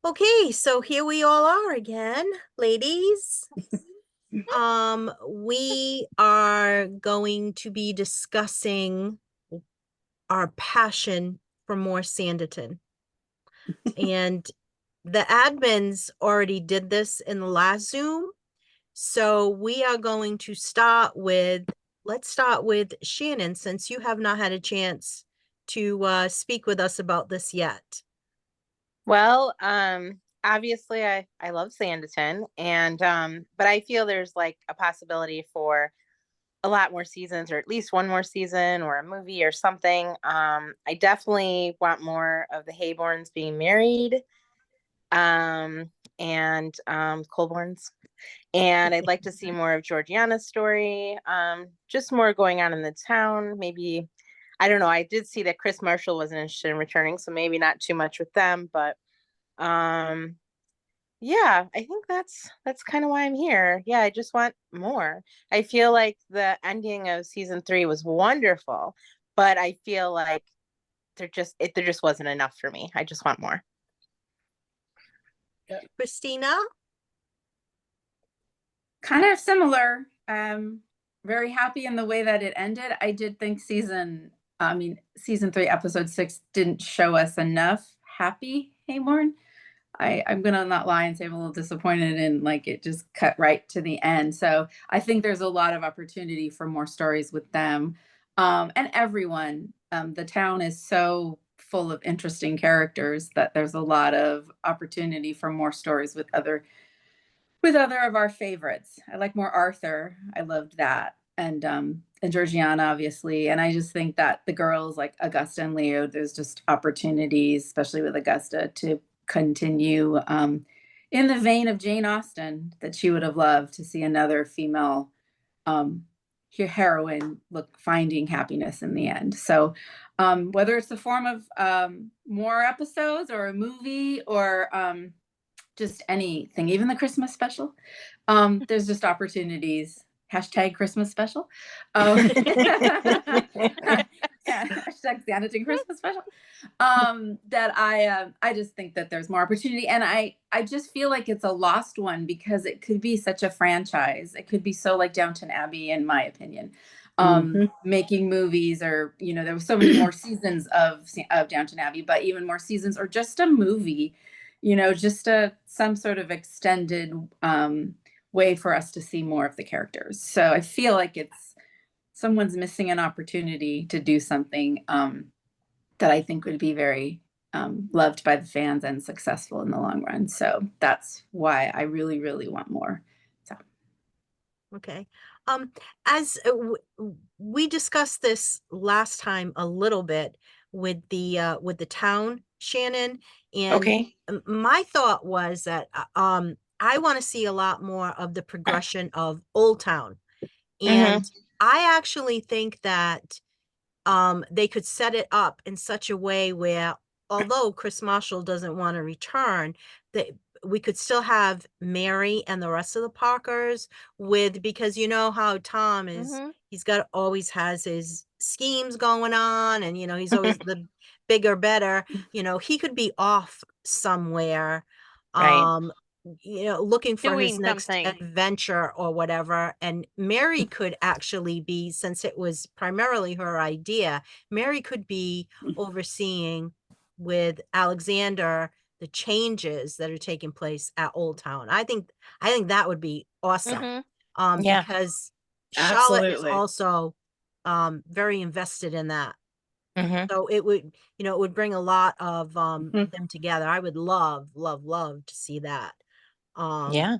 Okay, so here we all are again, ladies. We are going to be discussing our passion for more Sanditon. And the admins already did this in the last Zoom. So we are going to let's start with Shannon, since you have not had a chance to speak with us about this yet. Well, obviously I love Sanditon and but I feel there's like a possibility for a lot more seasons or at least one more season or a movie or something. I definitely want more of the Hayborns being married and Colborns. And I'd like to see more of Georgiana's story. Just more going on in the town. Maybe I don't know. I did see that Chris Marshall wasn't interested in returning, so maybe not too much with them, but um yeah, I think that's kind of why I'm here. Yeah, I just want more. I feel like the ending of season 3 was wonderful, but I feel like there just wasn't enough for me. I just want more. Christina? Kind of similar. Very happy in the way that it ended. I did think season 3, episode 6 didn't show us enough happy Hayborn. I'm gonna not lie and say I'm a little disappointed in like it just cut right to the end. So I think there's a lot of opportunity for more stories with them. And everyone. The town is so full of interesting characters that there's a lot of opportunity for more stories with other of our favorites. I like more Arthur. I loved that. And Georgiana, obviously. And I just think that the girls like Augusta and Leo, there's just opportunities, especially with Augusta, to continue in the vein of Jane Austen, that she would have loved to see another female um heroine look finding happiness in the end. So whether it's the form of more episodes or a movie or just anything, even the Christmas special. There's just opportunities. Hashtag Christmas special. Yeah, hashtag Sanditon Christmas special. That I just think that there's more opportunity, and I just feel like it's a lost one because it could be such a franchise. It could be so like Downton Abbey, in my opinion. Making movies, or there was so many more seasons of Downton Abbey, but even more seasons, or just a movie, just some sort of extended way for us to see more of the characters. So I feel like someone's missing an opportunity to do something that I think would be very loved by the fans and successful in the long run. So that's why I really, really want more. So. Okay. As we discussed this last time a little bit with the town, Shannon, and Okay. my thought was that I want to see a lot more of the progression of Old Town. And I actually think that they could set it up in such a way where, although Chris Marshall doesn't want to return, that we could still have Mary and the rest of the Parkers because you know how Tom is, he's always has his schemes going on, and he's always the bigger, better, he could be off somewhere. Right. Looking for his Doing next something. adventure or whatever. And Mary could actually be, since it was primarily her idea, Mary could be overseeing with Alexander the changes that are taking place at Old Town. I think that would be awesome. Yeah. Because Charlotte is Absolutely. also very invested in that. Mm-hmm. So it would bring a lot of them together. I would love, love, love to see that. Yeah.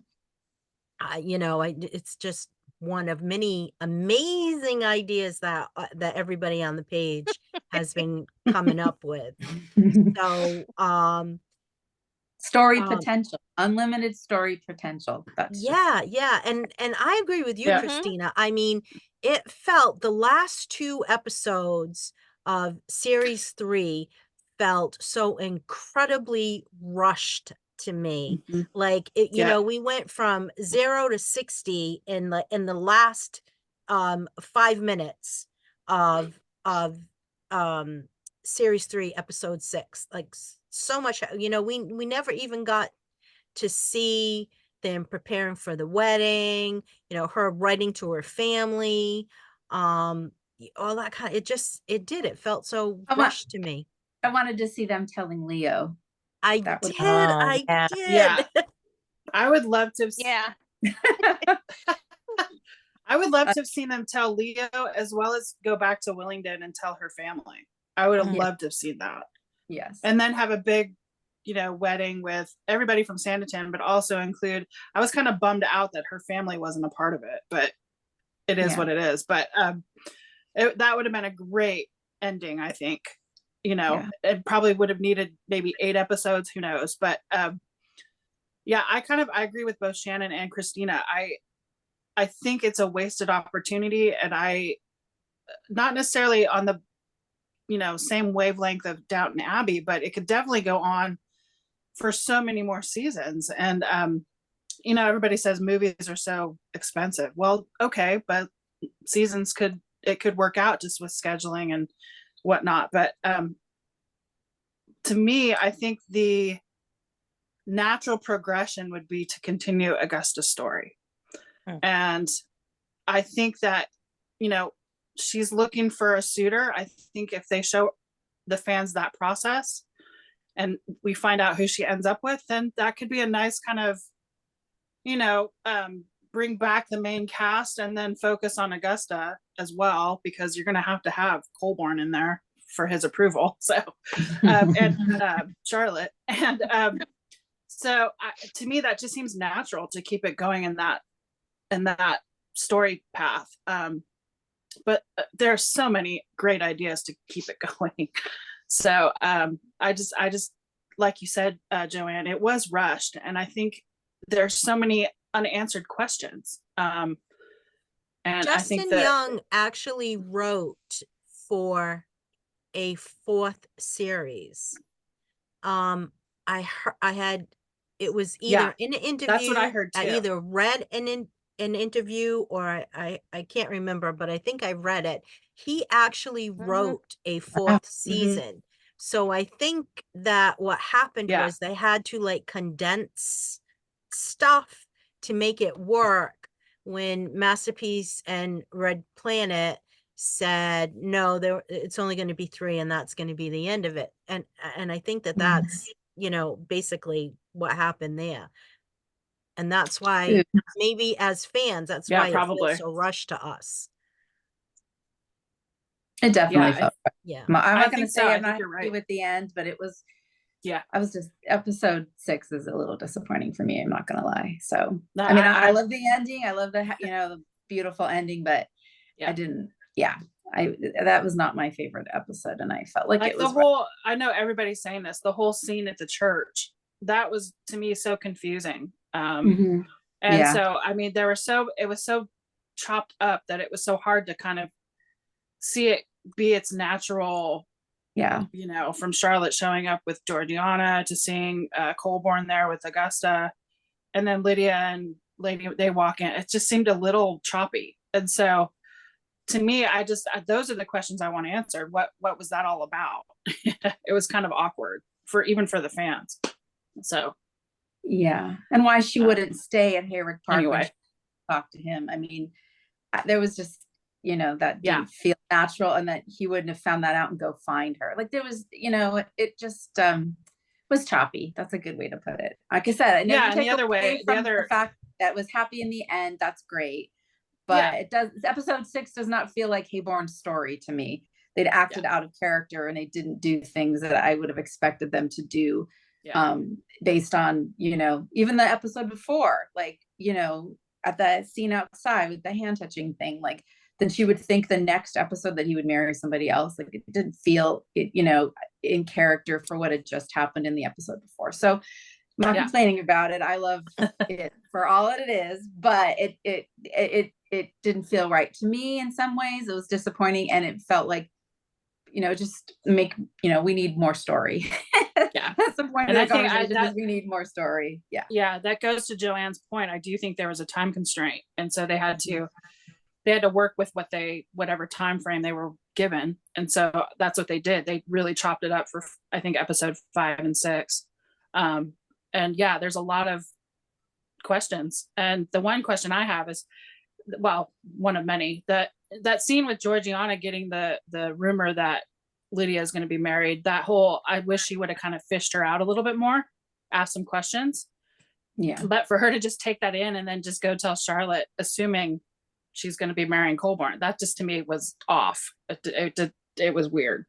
It's just one of many amazing ideas that everybody on the page has been coming up with. So, story potential, unlimited story potential. That's yeah, and I agree with you, Christina. I mean, it felt the last 2 episodes of series 3 felt so incredibly rushed to me. Like we went from 0 to 60 in the last 5 minutes of um series 3 episode 6, like so much, you know, we never even got to see them preparing for the wedding, you know, her writing to her family, all that kind of, it felt so I want rushed to me. I wanted to see them telling Leo. I That would did, Oh, I yeah. Yeah. did. I would love to have Yeah. I would love to have seen them tell Leo, as well as go back to Willingdon and tell her family. I would have Mhm. loved to have seen that. yes. And then have a big, you know, wedding with everybody from Sanditon, but also include, I was kind of bummed out that her family wasn't a part of it, but it is Yeah. what it is. But that would have been a great ending, I think. You know, Yeah. it probably would have needed maybe 8 episodes, who knows. But yeah, I agree with both Shannon and Christina. I think it's a wasted opportunity, and I not necessarily on the, you know, same wavelength of Downton Abbey, but it could definitely go on for so many more seasons. And you know, everybody says movies are so expensive. Well, okay, but seasons could work out just with scheduling and whatnot. But to me, I think the natural progression would be to continue Augusta's story. And I think that, you know, she's looking for a suitor. I think if they show the fans that process and we find out who she ends up with, then that could be a nice kind of, you know, bring back the main cast and then focus on Augusta as well, because you're going to have Colborne in there for his approval. So, and Charlotte. And so to me, that just seems natural to keep it going in that story path. But there are so many great ideas to keep it going. So I just like you said, Joanne, it was rushed, and I think there's so many unanswered questions. And I think Justin that Young actually wrote for a 4th series. I had, it was either in an interview. that's what I heard I too. either read an interview, or I can't remember, but I think I read it. He actually wrote a 4th season. So I think that what happened was they had to like condense stuff to make it work when Masterpiece and Red Planet said no, it's only going to be 3 and that's going to be the end of it. And I think that that's, you know, basically what happened there. And that's why maybe as fans, that's why it probably feels so rushed to us. It definitely felt. Yeah. I'm I not going to think so. say I I'm think not you're happy right. with the end, but it was. Yeah. I was just, episode 6 is a little disappointing for me. I'm not going to lie. So No, I mean, I love the ending. I love the, you know, the beautiful ending, but I didn't. Yeah, that was not my favorite episode, and I felt like it was the whole. I know everybody's saying this. The whole scene at the church, that was to me so confusing. And so I mean, it was so chopped up that it was so hard to kind of see it be its natural. Yeah, you know, from Charlotte showing up with Georgiana to seeing Colborne there with Augusta, and then Lydia and Lady, they walk in. It just seemed a little choppy. And so to me, those are the questions I want answered. What was that all about? It was kind of awkward even for the fans. So yeah, and why she wouldn't stay at Hayward Park anyway, when she talked to him. I mean, there was just, you know, that didn't feel natural, and that he wouldn't have found that out and go find her. Like there was, you know, it just was choppy. That's a good way to put it. Like I said, I know you take away from the fact that was happy in the end. That's great. But it does. Episode 6 does not feel like Hayborn's story to me. They'd acted out of character, and they didn't do things that I would have expected them to do. Based on, you know, even the episode before, like, you know, at the scene outside with the hand touching thing, like then she would think the next episode that he would marry somebody else. Like it didn't feel, you know, in character for what had just happened in the episode before. So I'm not complaining about it. I love it for all that it is, but it didn't feel right to me in some ways. It was disappointing, and it felt like, you know, just make, you know, we need more story. That's the point of the conversation, is we need more story. Yeah, that goes to Joanne's point. I do think there was a time constraint, and so they had to they had to work with whatever time frame they were given, and so that's what they did. They really chopped it up for, I think, episode 5 and 6. And yeah, there's a lot of questions, and the one question I have is, well, one of many, that scene with Georgiana getting the rumor that Lydia is going to be married. That whole, I wish she would have kind of fished her out a little bit more, asked some questions. Yeah. But for her to just take that in and then just go tell Charlotte, assuming she's going to be marrying Colborne, that just to me was off. It was weird.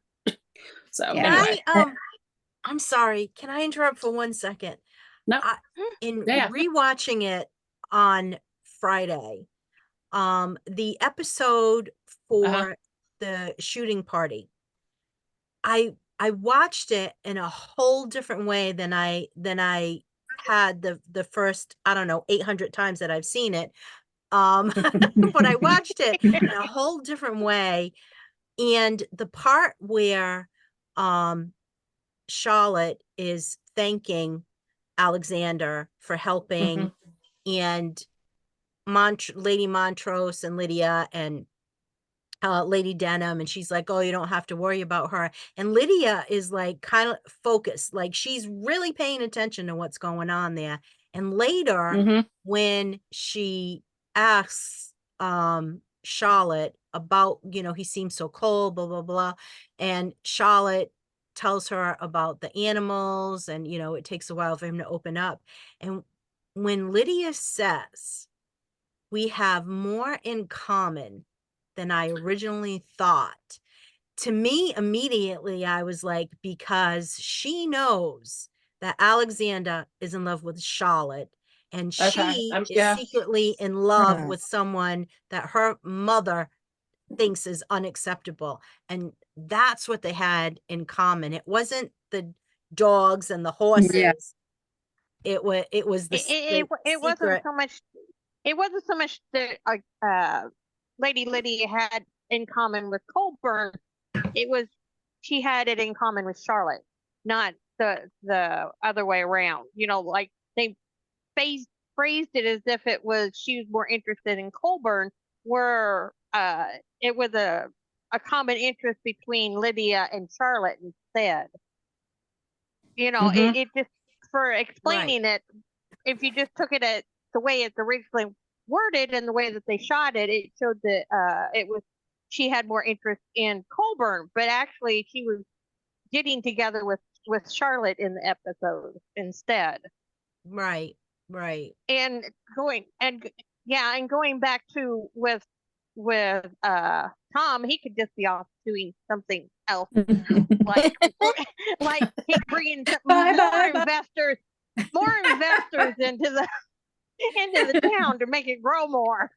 So Yeah. anyway, I'm sorry. Can I interrupt for 1 second? no, In yeah. rewatching it on Friday, the episode for the shooting party, I watched it in a whole different way than I had the first, I don't know, 800 times that I've seen it. But I watched it in a whole different way. And the part where Charlotte is thanking Alexander for helping, and Lady Montrose and Lydia and Lady Denham, and she's like, oh, you don't have to worry about her. And Lydia is like kind of focused, like she's really paying attention to what's going on there. And later, when she asks Charlotte about, he seems so cold, blah, blah, blah. And Charlotte tells her about the animals, and, it takes a while for him to open up. And when Lydia says, we have more in common than I originally thought, to me, immediately, I was like, because she knows that Alexander is in love with Charlotte, and she is secretly in love with someone that her mother thinks is unacceptable. And that's what they had in common. It wasn't the dogs and the horses. Yeah. It was the it wasn't so much. It wasn't so much that Lady Lydia had in common with Colburn. It was, she had it in common with Charlotte, not the other way around. Like they phrased it as if it was she was more interested in Colburn, where it was a common interest between Lydia and Charlotte instead. It just, for explaining it, if you just took it at the way it's originally worded and the way that they shot it, it showed that it was, she had more interest in Colburn, but actually she was getting together with Charlotte in the episode instead. Right. And going back to with Tom, he could just be off doing something else, like he's bringing investors into the town to make it grow more.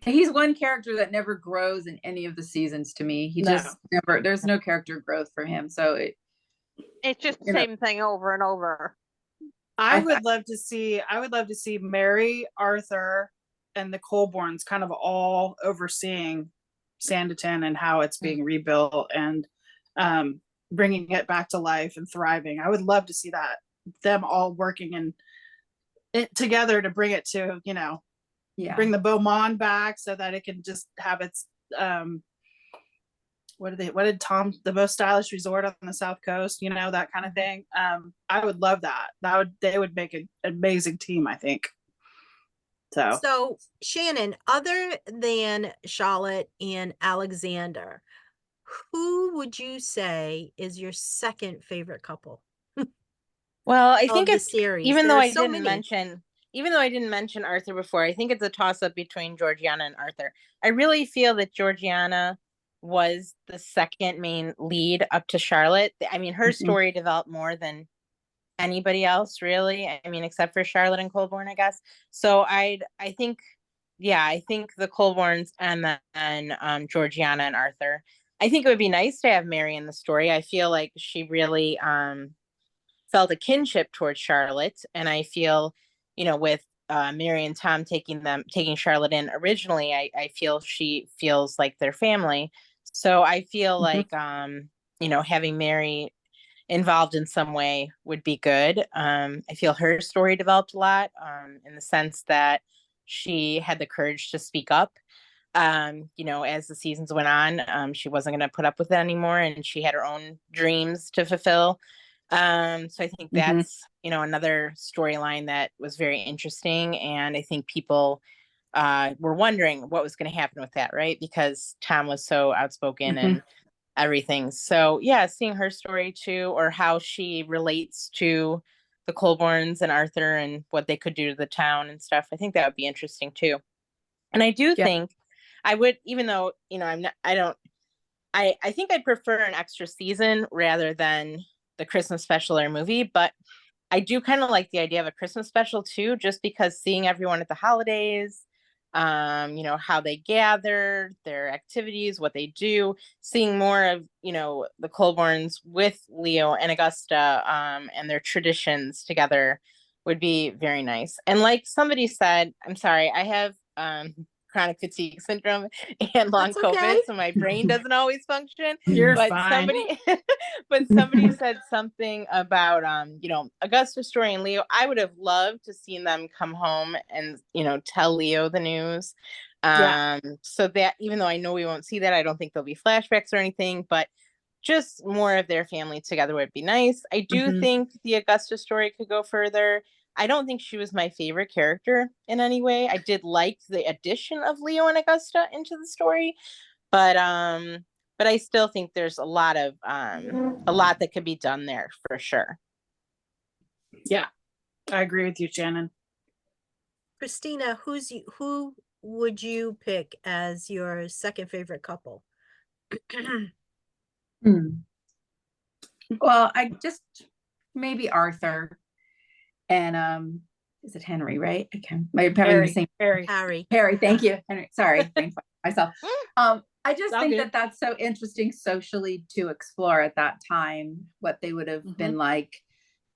He's one character that never grows in any of the seasons to me. He just never, there's no character growth for him. So it's just the same thing over and over. I would love to see Mary, Arthur, and the Colborns kind of all overseeing Sanditon and how it's being rebuilt and bringing it back to life and thriving. I would love to see that, them all working and it together to bring it to, bring the Beaumont back so that it can just have its what did Tom, the most stylish resort on the South Coast, that kind of thing. I would love that. They would make an amazing team, I think. So Shannon, other than Charlotte and Alexander, who would you say is your second favorite couple? Well, I think it's, series. even though I didn't mention Arthur before, I think it's a toss up between Georgiana and Arthur. I really feel that Georgiana was the second main lead up to Charlotte. I mean, her story developed more than anybody else, really. I mean, except for Charlotte and Colborne, I guess. So I think the Colborns and then Georgiana and Arthur. I think it would be nice to have Mary in the story. I feel like she really felt a kinship towards Charlotte, and I feel, with Mary and Tom taking Charlotte in originally, I feel she feels like their family. So I feel like having Mary involved in some way would be good. I feel her story developed a lot in the sense that she had the courage to speak up. You know, as the seasons went on, she wasn't going to put up with it anymore, and she had her own dreams to fulfill. So I think that's, you know, another storyline that was very interesting. And I think people were wondering what was going to happen with that, right? Because Tom was so outspoken and everything. So yeah, seeing her story too, or how she relates to the Colborns and Arthur and what they could do to the town and stuff. I think that would be interesting too. And I do think I would, even though, you know, I think I'd prefer an extra season rather than the Christmas special or movie, but I do kind of like the idea of a Christmas special too, just because seeing everyone at the holidays, you know, how they gather, their activities, what they do, seeing more of, you know, the Colborns with Leo and Augusta, and their traditions together would be very nice. And like somebody said, I'm sorry, I have chronic fatigue syndrome and long That's COVID, okay. so my brain doesn't always function. You're But fine. somebody said something about you know, Augusta's story and Leo. I would have loved to seen them come home and, you know, tell Leo the news. So that, even though I know we won't see that, I don't think there'll be flashbacks or anything, but just more of their family together would be nice. I do think the Augusta story could go further. I don't think she was my favorite character in any way. I did like the addition of Leo and Augusta into the story, but I still think there's a lot that could be done there for sure. Yeah, I agree with you, Shannon. Christina, who would you pick as your second favorite couple? Well, I just maybe Arthur and is it Henry, right? I can't, I'm having the same Harry. Harry, thank you. Henry, sorry, brain fart myself. I just think good. that that's so interesting socially to explore at that time, what they would have been like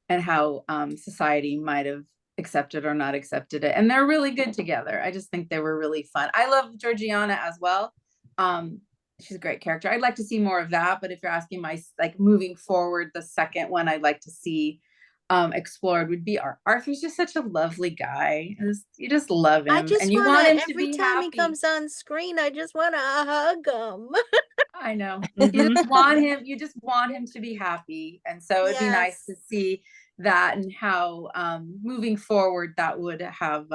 and how society might have accepted or not accepted it. And they're really good together. I just think they were really fun. I love Georgiana as well. She's a great character. I'd like to see more of that, but if you're asking my, like, moving forward, the second one I'd like to see explored would be Arthur's just such a lovely guy. You just love him, I just and you want want him to every be time happy. he comes on screen, I just want to hug him. I know. You just want him to be happy. And so it'd be nice to see that, and how moving forward that would have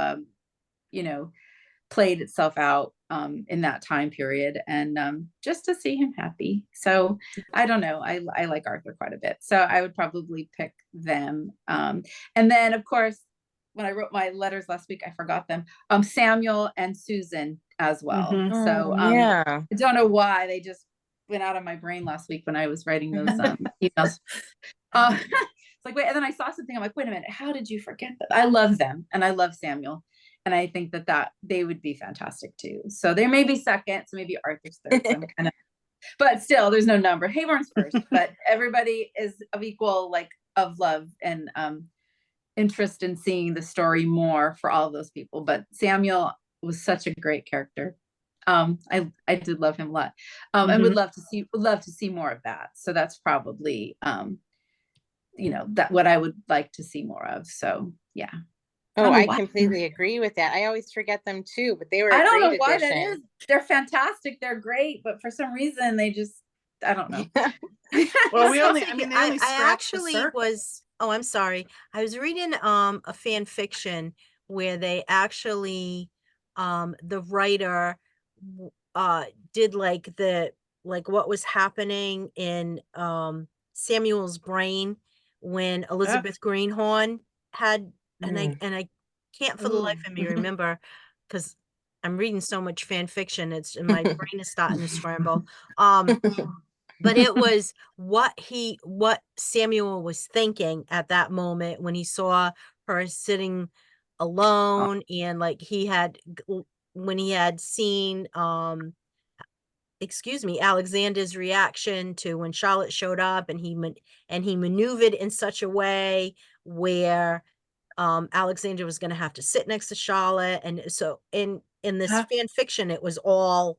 you know, played itself out in that time period, and just to see him happy. So I don't know, I like Arthur quite a bit, so I would probably pick them. And then of course, when I wrote my letters last week, I forgot them, Samuel and Susan as well. So Yeah. I don't know why they just went out of my brain last week when I was writing those emails. It's like, wait, and then I saw something, I'm like, wait a minute, how did you forget that? I love them, and I love Samuel, and I think that they would be fantastic too. So they may be second, so maybe Arthur's third. So but still, there's no number. Hayborn's first, but everybody is of equal, like, of love and interest in seeing the story more for all of those people. But Samuel was such a great character. I did love him a lot, and would love to see more of that. So that's probably you know, that what I would like to see more of. So yeah. Oh, I completely agree with that. I always forget them too, but they were I don't great know why addition. that is. They're fantastic. They're great, but for some reason they just, I don't know. Well, they only I scratched the actually surface. oh, I'm sorry. I was reading a fan fiction where they actually the writer did like what was happening in Samuel's brain when Elizabeth Greenhorn had, and I can't for the life of me remember, because I'm reading so much fan fiction, it's my brain is starting to scramble. But it was what Samuel was thinking at that moment when he saw her sitting alone, and like when he had seen Alexander's reaction to when Charlotte showed up, and he maneuvered in such a way where Alexander was going to have to sit next to Charlotte. And so in this fan fiction, it was all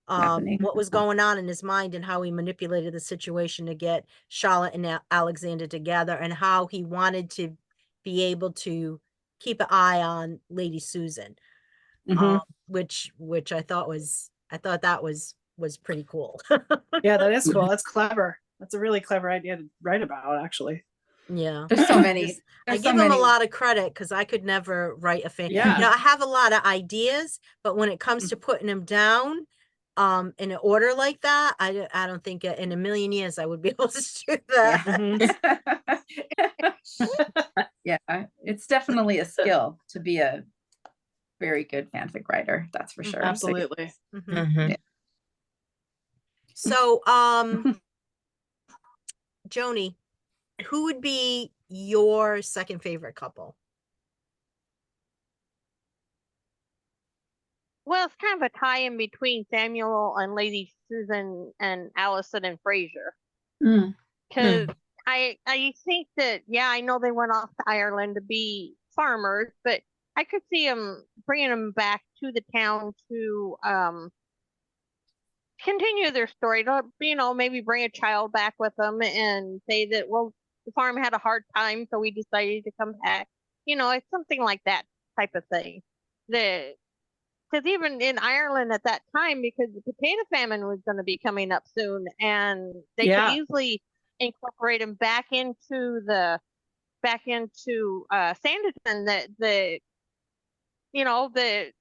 what was going on in his mind, and how he manipulated the situation to get Charlotte and Alexander together, and how he wanted to be able to keep an eye on Lady Susan. Mhm. which I thought that was pretty cool. Yeah, that is cool. That's clever. That's a really clever idea to write about, actually. Yeah. There's so many. I There's so give him a many. lot of credit because I could never write a fan. Yeah. You know, I have a lot of ideas, but when it comes to putting them down, in an order like that, I don't think in a million years I would be able to do that. Mhm. Yeah, it's definitely a skill to be a very good fanfic writer. That's for sure. So, Absolutely. Mhm. Mhm. So, Joni, who would be your second favorite couple? Well, it's kind of a tie in between Samuel and Lady Susan and Allison and Fraser. mm, Because I think that, yeah, I know they went off to Ireland to be farmers, but I could see them bringing them back to the town to continue their story. To, you know, maybe bring a child back with them and say that, well, the farm had a hard time, so we decided to come back. You know, it's something like that type of thing. Because even in Ireland at that time, because the potato famine was going to be coming up soon, and they could Yeah. easily incorporate him back into Sanditon. That you know the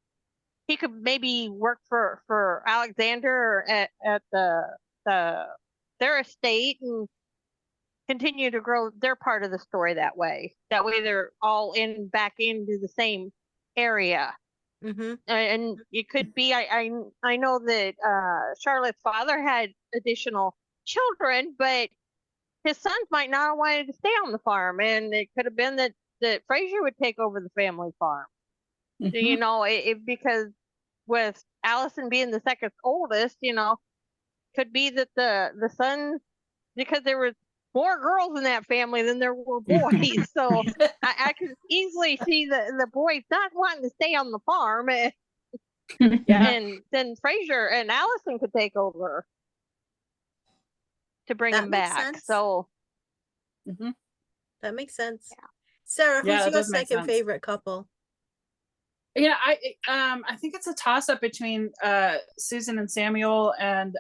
he could maybe work for Alexander at the their estate and continue to grow their part of the story that way. That way, they're all in back into the same area. Mm-hmm. And it could be I know that Charlotte's father had additional children, but his sons might not have wanted to stay on the farm, and it could have been that Fraser would take over the family farm. Mhm. You know, because with Allison being the second oldest, you know, could be that the sons, because there was more girls in that family than there were boys, so I could easily see the boys not wanting to stay on the farm. Yeah. And then Fraser and Allison could take over to bring That him makes back. sense. So Mhm. That makes sense. Sarah, Yeah, who's that your does make second sense. favorite couple? Yeah, I think it's a toss up between Susan and Samuel and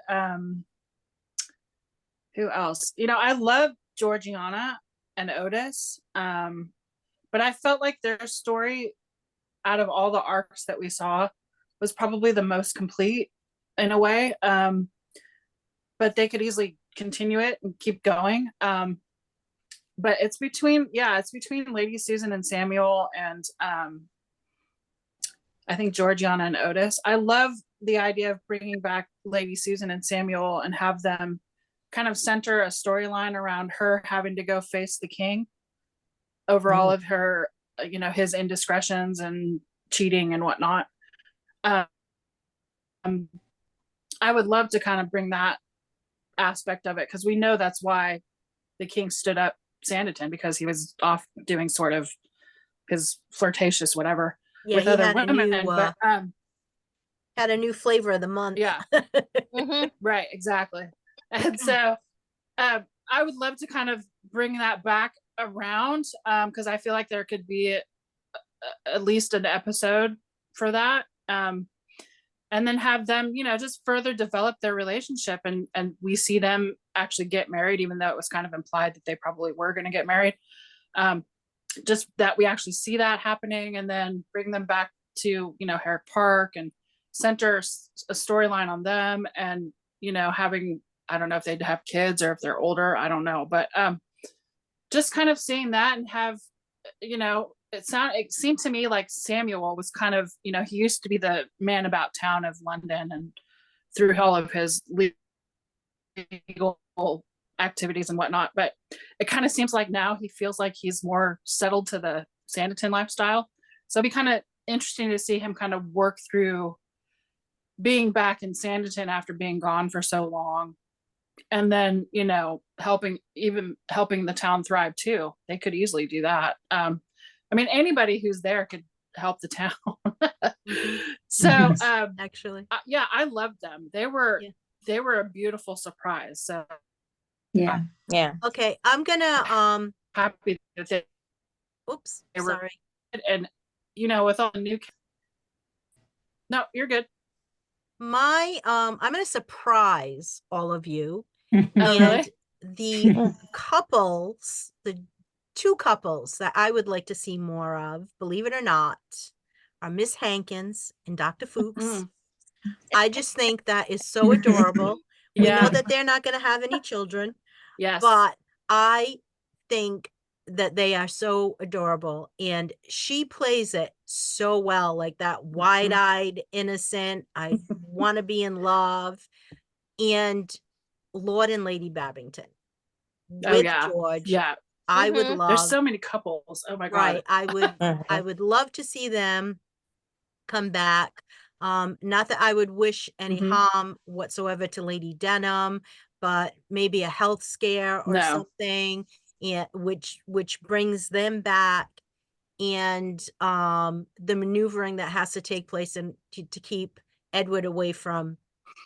who else? You know, I love Georgiana and Otis. But I felt like their story out of all the arcs that we saw was probably the most complete in a way. But they could easily continue it and keep going. But it's between Lady Susan and Samuel and I think Georgiana and Otis. I love the idea of bringing back Lady Susan and Samuel and have them kind of center a storyline around her having to go face the king over all of her, you know, his indiscretions and cheating and whatnot. Um, I would love to kind of bring that aspect of it because we know that's why the king stood up Sanditon, because he was off doing sort of his flirtatious whatever Yeah, with he other had a women. new But had a new flavor of the month. yeah, mhm. right, exactly. And so I would love to kind of bring that back around because I feel like there could be at least an episode for that. And then have them, you know, just further develop their relationship, and we see them actually get married, even though it was kind of implied that they probably were going to get married. Just that we actually see that happening, and then bring them back to, you know, Herrick Park and center a storyline on them, and, you know, having, I don't know if they'd have kids or if they're older, I don't know, but just kind of seeing that and have, you know, it seemed to me like Samuel was kind of, you know, he used to be the man about town of London and through all of his legal activities and whatnot, but it kind of seems like now he feels like he's more settled to the Sanditon lifestyle. So it'd be kind of interesting to see him kind of work through being back in Sanditon after being gone for so long, and then, you know, helping the town thrive too. They could easily do that. I mean, anybody who's there could help the town. Mhm. So Actually, yeah, I loved them. They were a beautiful surprise. So Yeah. Yeah. okay, I'm gonna happy that oops, they were, sorry. and, you know, with all the new, No, you're good. I'm going to surprise all of you. Oh, And really? the couples, the two couples that I would like to see more of, believe it or not, are Miss Hankins and Dr. Fuchs. Mm. I just think that is so adorable. We know Yeah. that they're not going to have any children, Yes. but I think that they are so adorable, and she plays it so well, like that wide-eyed innocent, I want to be in love. And Lord and Lady Babington Oh, with yeah. George, Yeah. I would Mhm. There's love, so many couples. Oh my right, God. I would love to see them come back. Not that I would wish any Mhm. harm whatsoever to Lady Denham, but maybe a health scare or No. something, and which brings them back, and the maneuvering that has to take place and to keep Edward away from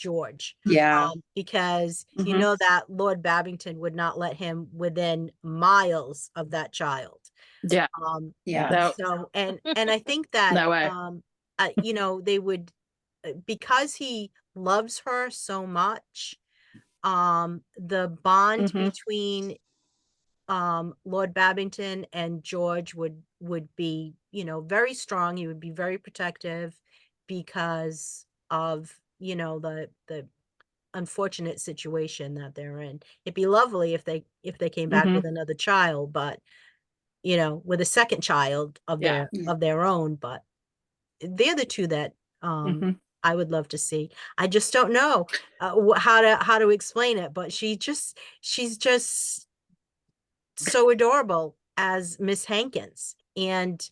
George. Yeah. Because you Mhm. know that Lord Babington would not let him within miles of that child. Yeah. Yeah. No. So and I think that No way. you know, they would, because he loves her so much, the bond Mhm. between Lord Babington and George would be, you know, very strong. He would be very protective because of, you know, the unfortunate situation that they're in. It'd be lovely if they came back Mhm. with another child, but you know, with a second child Yeah. of their own, but they're the two that Mhm. I would love to see. I just don't know how to explain it, but she's just so adorable as Miss Hankins, and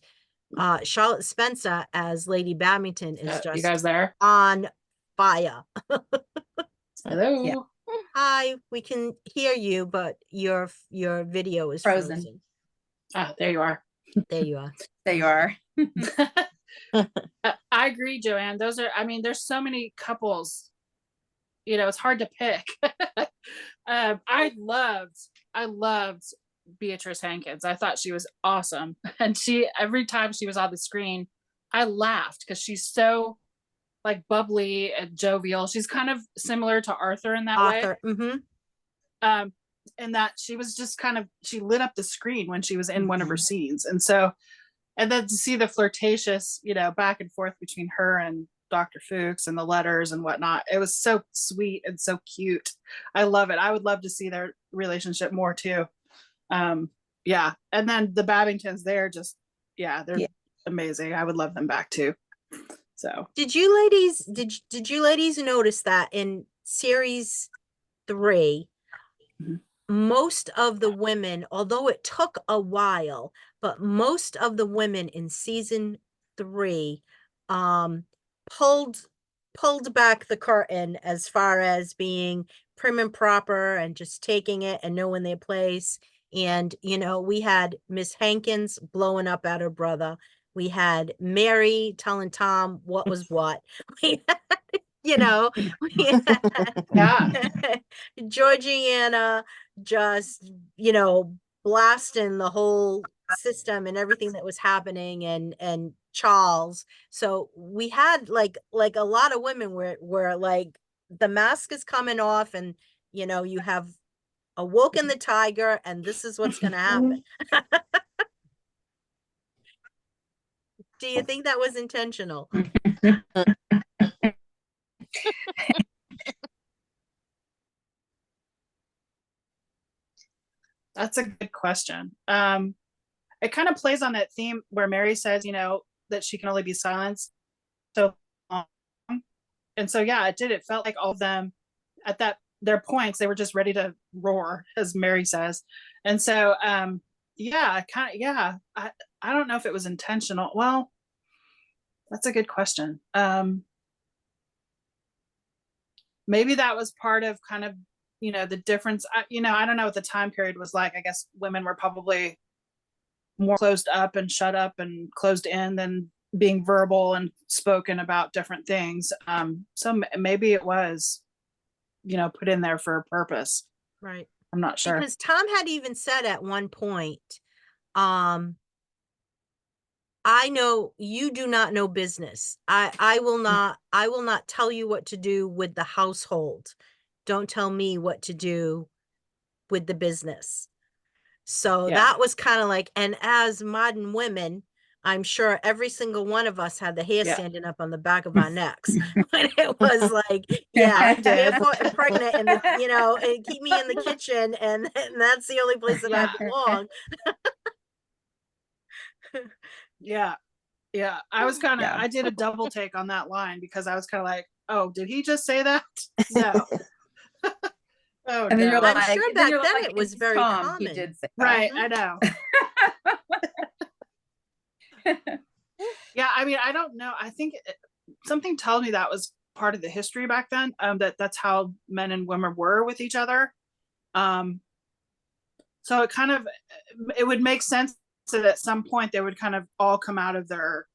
Charlotte Spencer as Lady Babington is You just guys there? on fire. Hello. Yeah. Hi, we can hear you, but your video is Frozen. frozen. Ah, there you are. There you are. There you are. I agree, Joanne. Those are, I mean, there's so many couples, you know, it's hard to pick. I loved Beatrice Hankins. I thought she was awesome. And every time she was on the screen, I laughed because she's so like bubbly and jovial. She's kind of similar to Arthur in that way. Author. Mm-hmm. And that she was just kind of, she lit up the screen when she was in one of her scenes. And so, and then to see the flirtatious, you know, back and forth between her and Dr. Fuchs and the letters and whatnot, it was so sweet and so cute. I love it. I would love to see their relationship more too. Yeah. And then the Babingtons, they're just, yeah, they're amazing. I would love them back too. So Did you ladies notice that in series 3, Mhm. most of the women, although it took a while, but most of the women in season 3 um pulled pulled back the curtain as far as being prim and proper and just taking it and knowing their place. And you know, we had Miss Hankins blowing up at her brother. We had Mary telling Tom what was what. We had, you know, we yeah. had Georgiana just, you know, blasting the whole system and everything that was happening, and Charles. So we had like a lot of women where like the mask is coming off, and you know, you have awoken the tiger, and this is what's going to happen. Do you think that was intentional? That's a good question. It kind of plays on that theme where Mary says, you know, that she can only be silenced so long. And so, yeah, it did. It felt like all of them at their points, they were just ready to roar, as Mary says. And so, yeah, I don't know if it was intentional. Well, that's a good question. Maybe that was part of kind of, you know, the difference. You know, I don't know what the time period was like. I guess women were probably more closed up and shut up and closed in than being verbal and spoken about different things. So maybe it was, you know, put in there for a purpose. Right. I'm not sure. Because Tom had even said at one point, um, I know you do not know business. I will not tell you what to do with the household. Don't tell me what to do with the business. So Yeah. that was kind of like, and as modern women, I'm sure every single one of us had the hair Yeah. standing up on the back of our necks when it was like, I yeah, did. barefoot and pregnant, and the, you know, and keep me in the kitchen, and that's the only place that I belong. Yeah. Yeah. I was kind of, Yeah. I did a double take on that line because I was kind of like, oh, did he just say that? No. Oh, And then you're no. I'm like, sure then back you're then like, it was it's very Tom. He common. did say that. Right. I know. Yeah. I mean, I don't know. I think something tells me that was part of the history back then, that's how men and women were with each other. So it kind of, it would make sense that at some point they would kind of all come out of their,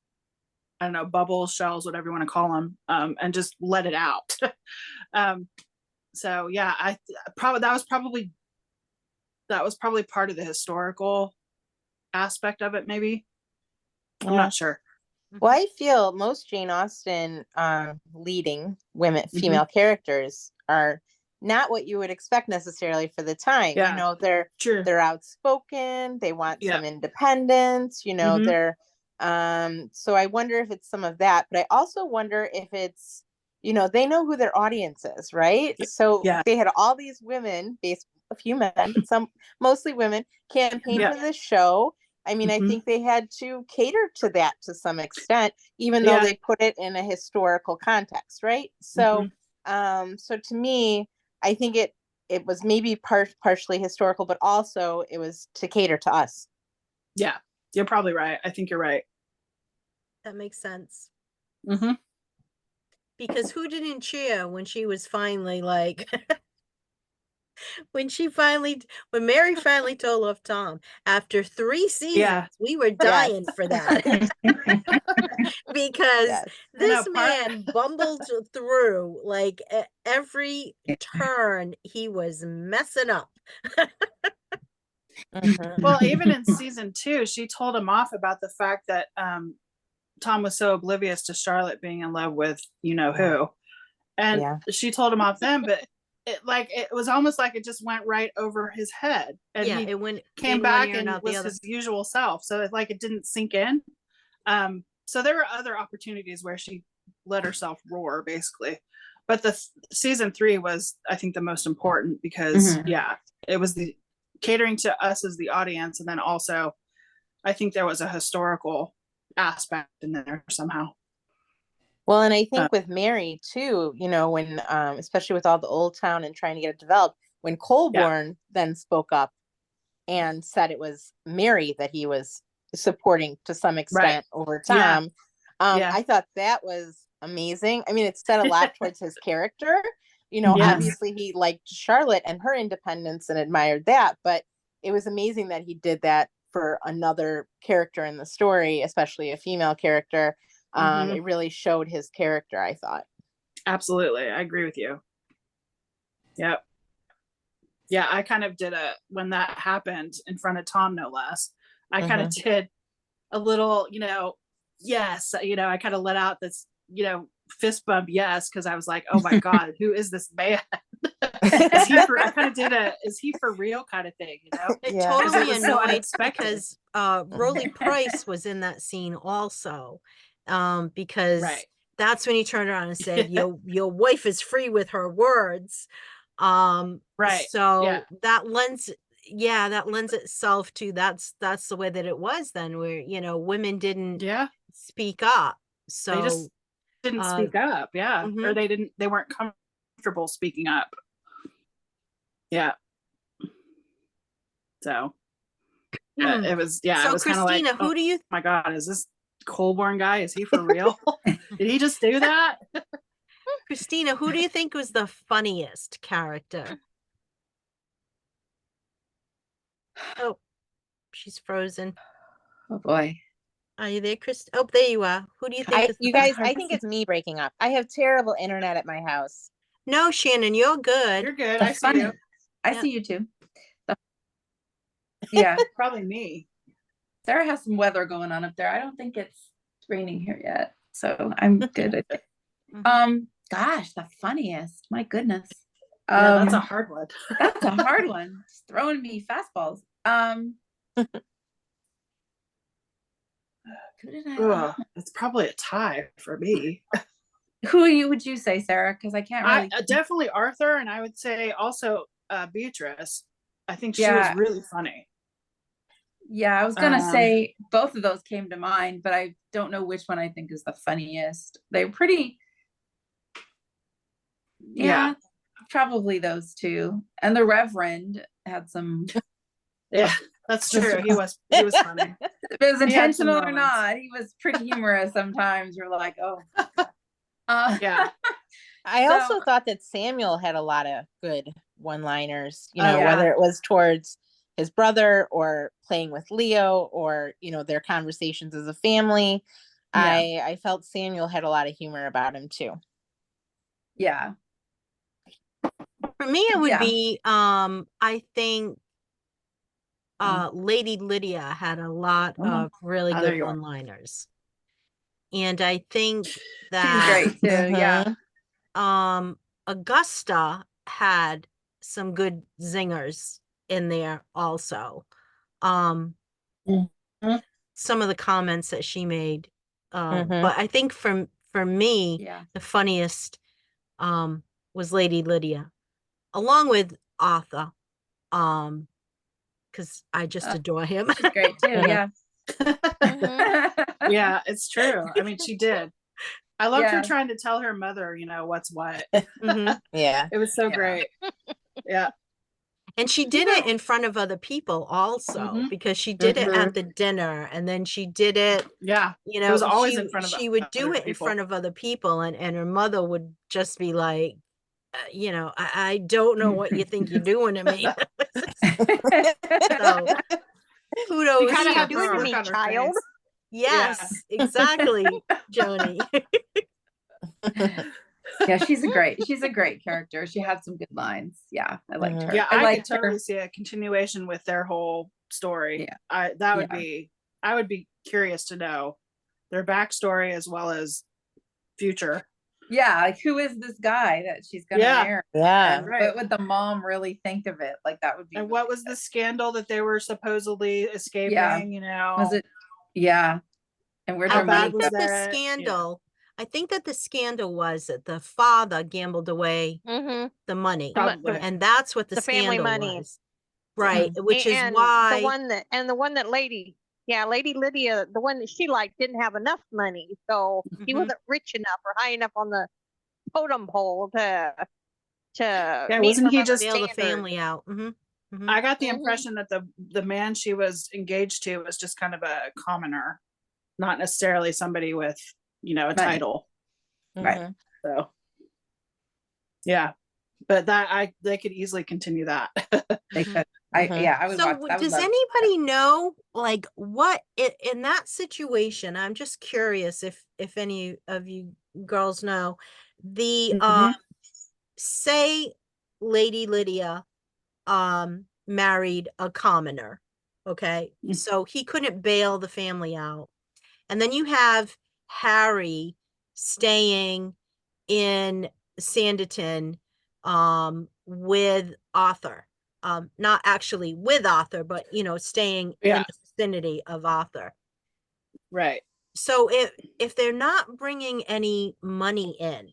I don't know, bubbles, shells, whatever you want to call them, and just let it out. So yeah, I probably, that was probably part of the historical aspect of it, maybe. I'm not sure. Well, I feel most Jane Austen leading women, Mm-hmm. female characters are not what you would expect necessarily for the time. Yeah. You know, Sure. they're outspoken, they want Yeah. some independence, you know, Mhm. they're so I wonder if it's some of that, but I also wonder if it's, you know, they know who their audience is, right? So Yeah. they had all these women, a few men, but some mostly women, campaign Yeah. for this show. I mean, I Mhm. think they had to cater to that to some extent, even though Yeah. they put it in a historical context, right? So, so to me, I think it was maybe partially historical, but also it was to cater to us. Yeah, you're probably right. I think you're right. That makes sense. Mm-hmm. Because who didn't cheer when she was finally like, when Mary finally told off Tom after 3 seasons, Yeah. we were dying for that. Because Yes. this man bumbled through like every turn he was messing up. Well, even in season 2, she told him off about the fact that Tom was so oblivious to Charlotte being in love with you know who, and she told him off then. But it was almost like it just went right over his head, and Yeah, he it went came in back one ear and and out the was other. his usual self. So it didn't sink in. So there were other opportunities where she let herself roar, basically. But the season 3 was, I think, the most important because yeah, it was the catering to us as the audience, and then also I think there was a historical aspect in there somehow. Well, and I think with Mary too, you know, when especially with all the old town and trying to get it developed, when Colborne then spoke up and said it was Mary that he was supporting to some extent over Tom, I thought that was amazing. I mean, it said a lot towards his character. You know, obviously he liked Charlotte and her independence and admired that, but it was amazing that he did that for another character in the story, especially a female character. It really showed his character, I thought. Absolutely. I agree with you. Yep. Yeah, I kind of did when that happened in front of Tom, no less. I kind of did a little, yes, I kind of let out this, fist bump yes, because I was like, oh my God, who is this man? I kind of did is he for real kind of thing, It totally it so annoyed because Roly Price was in that scene also, because that's when he turned around and said, your wife is free with her words. So that lends itself to that's the way that it was then, where women didn't speak up, so they just didn't speak up, or they weren't comfortable speaking up. So it was so it was kind of like, Christina, who do you my God, is this Colborne guy, is he for real? Did he just do that? Christina, who do you think was the funniest character? Oh, she's frozen. Oh boy. Are you there, Chris? Oh, there you are. Who do you think is you guys, I think it's me breaking up. I have terrible internet at my house. No, Shannon, you're good. You're good. That's I see you. I see you too. Yeah. Probably me. Sarah has some weather going on up there. I don't think it's raining here yet, so I'm good. Gosh, the funniest. My goodness. Yeah, that's a hard one. That's a hard one. Just throwing me fastballs. Who did I? It's probably a tie for me. Who would you say, Sarah? Because I can't really. Definitely Arthur, and I would say also Beatrice. I think she was really funny. Yeah, I was gonna say both of those came to mind, but I don't know which one I think is the funniest. They're pretty. Yeah, probably those two. And the Reverend had some. Yeah, that's true. He was funny. If it was intentional or not, he was pretty humorous sometimes. You're like, oh. Yeah. I also thought that Samuel had a lot of good one-liners, whether it was towards his brother or playing with Leo or, their conversations as a family. Yeah. I felt Samuel had a lot of humor about him too. Yeah. For me, it would be, I think Lady Lydia had a lot of really good one-liners. And I think that she's great too, yeah. Augusta had some good zingers in there also. Some of the comments that she made. But I think for me, the funniest was Lady Lydia, along with Arthur. Because I just adore him. She's great too, yeah. Yeah, it's true. I mean, she did. I loved her trying to tell her mother, what's what. Yeah. It was so great. Yeah. And she did it in front of other people also, because she did it at the dinner, and then she did it. Yeah. It was always in front of she would do it people. in front of other people, and her mother would just be like, I don't know what you think you're doing to me. So kudos. You kind of have doing to me, child. Yes, exactly, Joni. Yeah, she's a great character. She had some good lines. Yeah, I liked her. Yeah, I could totally see a continuation with their whole story. Yeah. I would be curious to know their backstory as well as future. Yeah, like who is this guy that she's gonna marry? Yeah. And what would the mom really think of it? Like that would be. And what was the scandal that they were supposedly escaping? Was it? Yeah. And where their money was the scandal? I think that the scandal was that the father gambled away the money, and that's what the scandal family money was, right? Which is why the one that Lady Lydia, the one that she liked, didn't have enough money, so he wasn't rich enough or high enough on the totem pole to wasn't he just bail the family out? I got the impression that the man she was engaged to was just kind of a commoner, not necessarily somebody with a title, right? So yeah, but they could easily continue that. They could. I would. So does anybody know, like, what in that situation? I'm just curious if any of you girls know the say Lady Lydia married a commoner, okay? So he couldn't bail the family out, and then you have Harry staying in Sanditon with Arthur, not actually with Arthur, but staying in the vicinity of Arthur, right? So if they're not bringing any money in,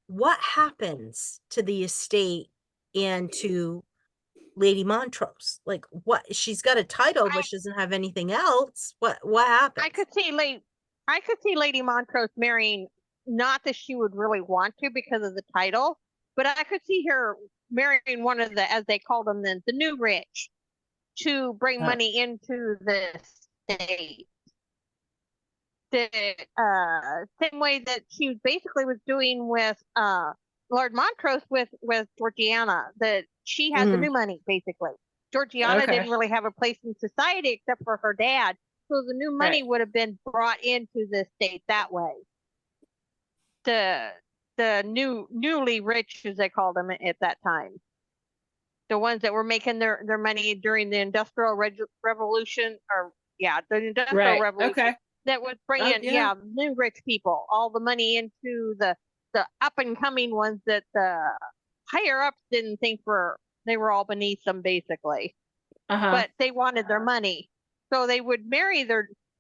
what happens to the estate and to Lady Montrose? Like, what? She's got a title, but she doesn't have anything else. What happens? I could see Lady Montrose marrying, not that she would really want to because of the title, but I could see her marrying one of the, as they call them then, the new rich, to bring money into the state. The same way that she basically was doing with Lord Montrose with Georgiana, that she had the new money basically. Georgiana didn't really have a place in society except for her dad. So the new money would have been brought into the state that way. The newly rich, as they called them at that time, the ones that were making their money during the Industrial Revolution, or Yeah, the Industrial Right. Revolution. Okay. That would bring Oh, in, yeah. new rich people, all the money into the up and coming ones that the higher ups didn't think they were all beneath them, basically. Uh-huh. But they wanted their money, so they would marry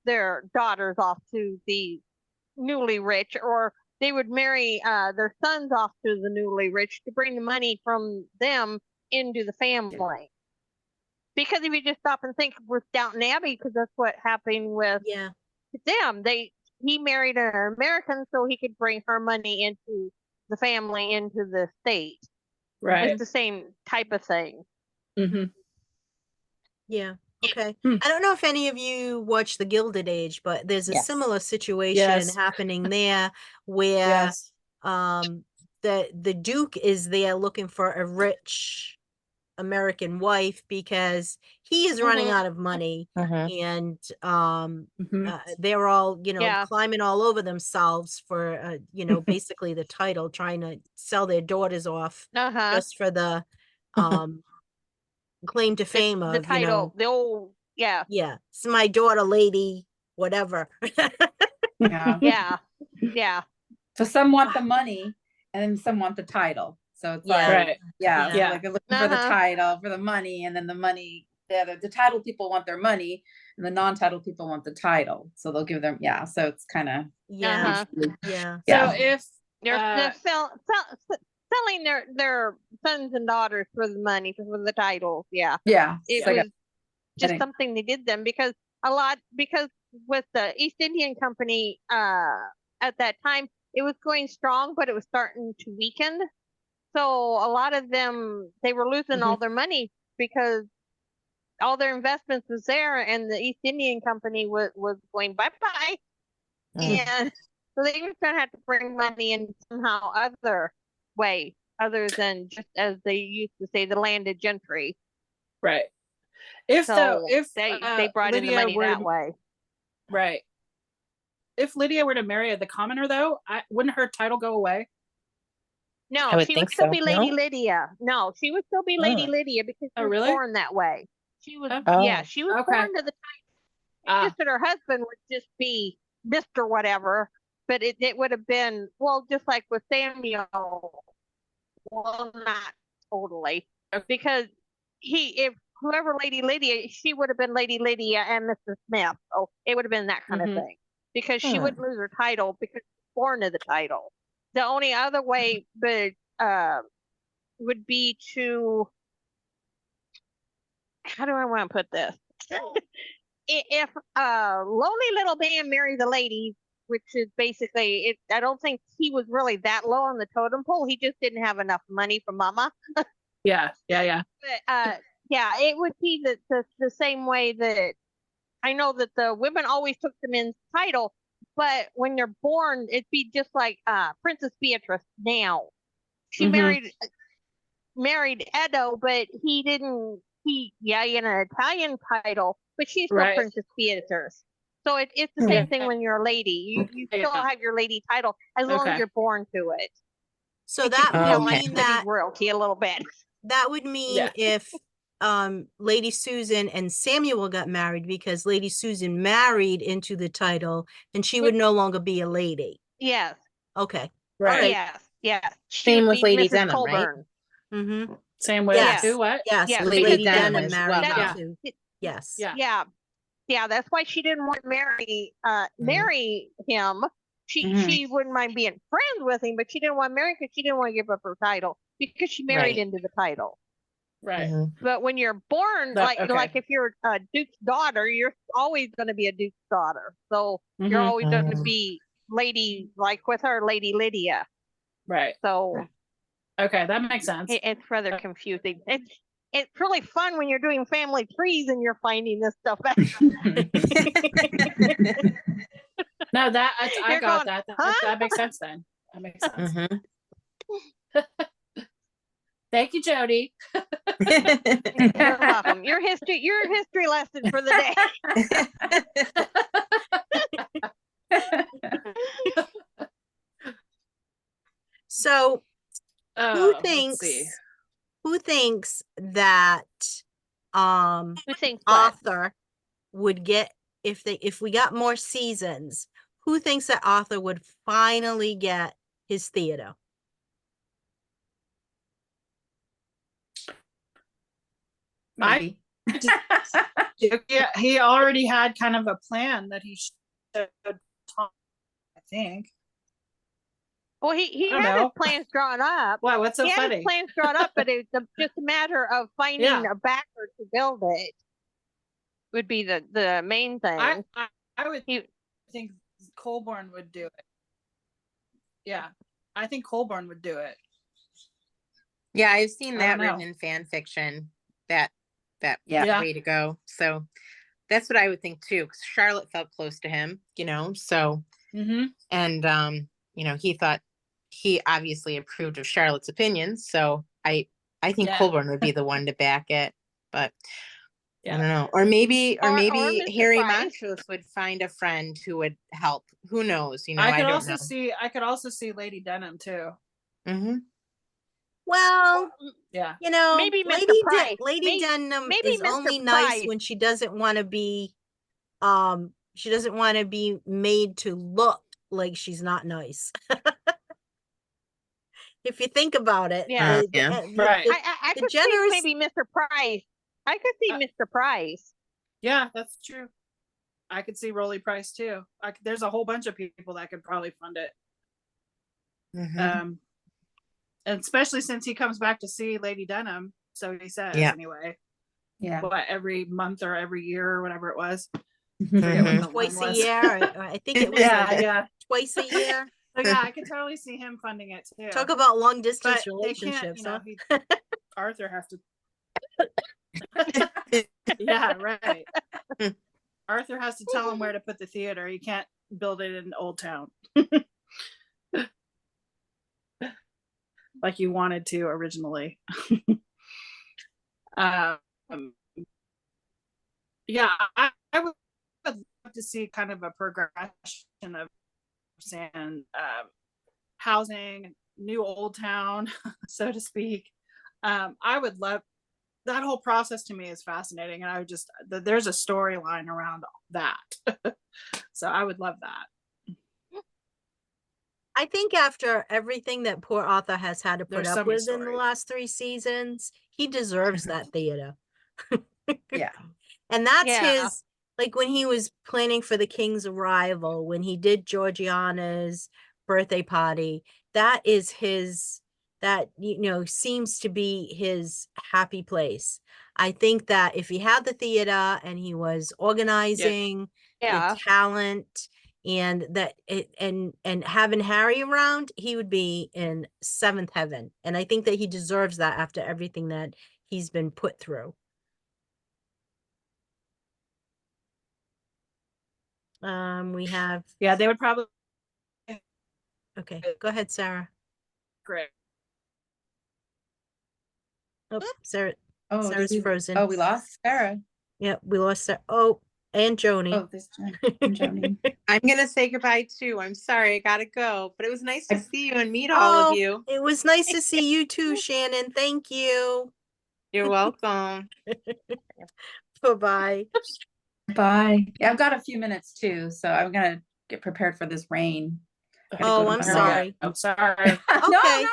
their daughters off to the newly rich, or they would marry their sons off to the newly rich to bring the money from them into the family. Because if you just stop and think with Downton Abbey, because that's what happened with Yeah. them. He married an American so he could bring her money into the family, into the state. Right. It's the same type of thing. Mm-hmm. Yeah. Okay. Hmm. I don't know if any of you watch The Gilded Age, but there's a Yes. similar situation Yes. happening there where Yes. the Duke is there looking for a rich American wife because he is running Mhm. out of money, Mhm. and Mm-hmm. they're all, Yeah. climbing all over themselves for basically the title, trying to sell their daughters off Uh-huh. just for the claim to fame The of, title, the old, yeah, it's my daughter, lady, whatever. Yeah. yeah, yeah. So some want the money and then some want the title. So it's Yeah. like, Right. yeah, so Yeah. like they're looking for the Uh-huh. title, for the money, and then the money, the title people want their money, and the non-title people want the title. So they'll give them, yeah. So it's kind of, Yeah. Uh-huh. Yeah. Yeah. So if They're selling their sons and daughters for the money, for the titles. Yeah. yeah. It It's like was just think- something they did them because with the East Indian Company at that time, it was going strong, but it was starting to weaken. So a lot of them, they were losing all their money because all their investments was there, and the East Indian Company was going bye-bye. And so they were going to have to bring money in somehow other way, other than just as they used to say, the landed gentry. right. If So if they brought in the Lydia money were that way. right. If Lydia were to marry the commoner, though, wouldn't her title go away? No, I would she think would still so, be Lady no? Lydia. No, she would still be Lady Lydia because she Oh, was really? born that way. She was, Oh. yeah, she was Okay. born to the title. It's just that her husband would just be Mr. Whatever, but it would have been, well, just like with Samuel, well, not totally, because if whoever Lady Lydia, she would have been Lady Lydia and Mr. Smith. So it would have been that kind of thing because she wouldn't lose her title because she was born to the title. The only other way would be to, how do I want to put this? If a lonely little man marries a lady, which is basically it, I don't think he was really that low on the totem pole. He just didn't have enough money for mama. Yeah. Yeah. But yeah, it would be the same way that I know that the women always took the men's title, but when they're born, it'd be just like Princess Beatrice now. She married Edo, but he didn't. He an Italian title, but she's still Right. Princess Beatrice. So it's the same thing when you're a lady. You still have your lady title as long as you're born to it. So It that just would helps mean the that royalty a little bit. that would mean Yeah. if Lady Susan and Samuel got married, because Lady Susan married into the title, and she would no longer be a lady. Yes. Okay. Right. All right. Yes. She Same would with be Lady Mrs. Denham, Colburn. Mm-hmm. Same with Yes. who? What? Yes. Yes, Lady Lady Denham Denham as married well. into. Yes. Yeah. Yeah, that's why she didn't want to marry him. She wouldn't mind being friends with him, but she didn't want to marry because she didn't want to give up her title because she married Right. into the title. Right. But when you're born, like if you're a duke's daughter, you're always going to be a duke's daughter. So you're always going to be lady, like with her, Lady Lydia. Right. So Okay, that makes sense. it's rather confusing. It's really fun when you're doing family trees and you're finding this stuff out. No, I You're got going, that. huh? That makes sense then. That makes sense. Mhm. Thank you, Jody. You're welcome. Your history lesson for the day. So Let's see. who thinks that Who thinks what? Arthur would get if we got more seasons, who thinks that Arthur would finally get his theater? Maybe. Yeah, he already had kind of a plan that he should, I think. Well, he I don't had his know. plans drawn up. Why? What's so He had his funny? plans drawn up, but it's just a matter of finding Yeah. a backer to build it. Would be the main thing. I would He- think Colborne would do it. Yeah, I think Colborne would do it. Yeah, I've seen I that don't written know. in fan fiction. That Yeah. way to go. So that's what I would think too. Because Charlotte felt close to him, you know. So Mm-hmm. and you know, he obviously approved of Charlotte's opinions. So I think Yeah. Colborne would be the one to back it. But I Yeah. don't know. Or maybe Or Mr. Harry Price. Montrose would find a friend who would help. Who knows? You know, I I could don't also know. see. I could also see Lady Denham too. Mm-hmm. Well, Yeah. you know, Maybe Mr. Price. Lady Denham maybe is Mr. only nice Price. when she doesn't want to be made to look like she's not nice. If you think about it, Yeah. Yeah. Right. I the could see generous- maybe Mr. Price. I could see Mr. Price. Yeah, that's true. I could see Rolly Price too. There's a whole bunch of people that could probably fund it. Mhm. And especially since he comes back to see Lady Denham, so he says Yeah. anyway. Yeah. What, every month or every year or whatever it was. Mhm. Forget what Mhm. the twice one a was. year. I think it was Yeah, like yeah. twice a year. So yeah, I could totally see him funding it too. Talk about long distance but they can't, relationships, you know, huh? Arthur has to. Yeah, right. Arthur has to tell him where to put the theater. He can't build it in Old Town. Like you wanted to originally. Yeah, I would love to see kind of a progression of and housing, new Old Town, so to speak. I would love that whole process. To me is fascinating, and I would just there's a storyline around that. So I would love that. I think after everything that poor Arthur has had to put There's so up many with in the stories. last 3 seasons, he deserves that theater. Yeah. And that's Yeah. his, like when he was planning for the king's arrival, when he did Georgiana's birthday party, that is his, that, you know, seems to be his happy place. I think that if he had the theater and he was organizing Yeah. the talent and that it and having Harry around, he would be in 7th heaven. And I think that he deserves that after everything that he's been put through. We have, Yeah, they would probably okay, go ahead, Sarah. great. Oh, Sarah, Oh, Sarah's frozen. Oh, we lost Sarah. Yeah, we lost Sarah. Oh, and Joni. Oh, this Joni. I'm gonna say goodbye too. I'm sorry, I gotta go. But it was nice to see you and meet all Oh, of you. it was nice to see you too, Shannon. Thank you. You're welcome. Bye-bye. Bye. Yeah, I've got a few minutes too, so I'm gonna get prepared for this rain. Gotta go Oh, to I'm my- sorry. I'm sorry. No, Okay. no,